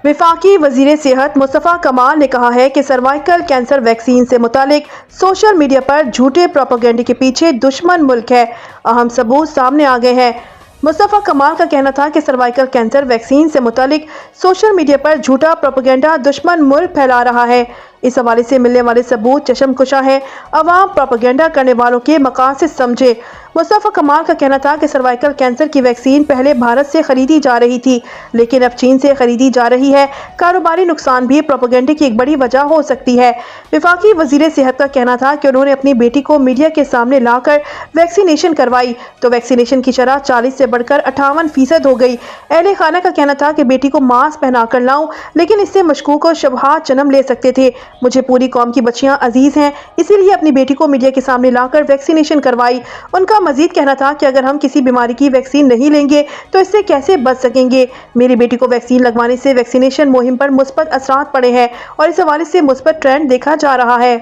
وفاقی وزیر صحت مصطفیٰ کمال نے کہا ہے کہ سروائیکل کینسر ویکسین سے متعلق سوشل میڈیا پر جھوٹے پروپیگنڈے کے پیچھے دشمن ملک ہے۔ اہم ثبوت سامنے آ گئے ہیں۔ مصطفیٰ کمال کا کہنا تھا کہ سروائیکل کینسر ویکسین سے متعلق سوشل میڈیا پر جھوٹا پروپیگنڈا دشمن ملک پھیلا رہا ہے۔ اس حوالے سے ملنے والے ثبوت چشم کشا ہیں۔ عوام پروپیگنڈا کرنے والوں کے مقاصد سمجھے۔ مصطفیٰ کمال کا کہنا تھا کہ سروائیکل کینسر کی ویکسین پہلے بھارت سے خریدی جا رہی تھی، لیکن اب چین سے خریدی جا رہی ہے۔ کاروباری نقصان بھی پروپیگنڈے کی ایک بڑی وجہ ہو سکتی ہے۔ وفاقی وزیر صحت کا کہنا تھا کہ انہوں نے اپنی بیٹی کو میڈیا کے سامنے لا کر ویکسینیشن کروائی تو ویکسینیشن کی شرح 40 سے بڑھ کر 58% ہو گئی۔ اہل خانہ کا کہنا تھا کہ بیٹی کو ماسک پہنا کر لاؤں، لیکن اس سے مشکوک اور شبہات جنم لے سکتے تھے۔ مجھے پوری قوم کی بچیاں عزیز ہیں، اسی لیے اپنی بیٹی کو میڈیا کے سامنے لا کر ویکسینیشن کروائی۔ ان کا مزید کہنا تھا کہ اگر ہم کسی بیماری کی ویکسین نہیں لیں گے تو اس سے کیسے بچ سکیں گے؟ میری بیٹی کو ویکسین لگوانے سے ویکسینیشن مہم پر مثبت اثرات پڑے ہیں اور اس حوالے سے مثبت ٹرینڈ دیکھا جا رہا ہے۔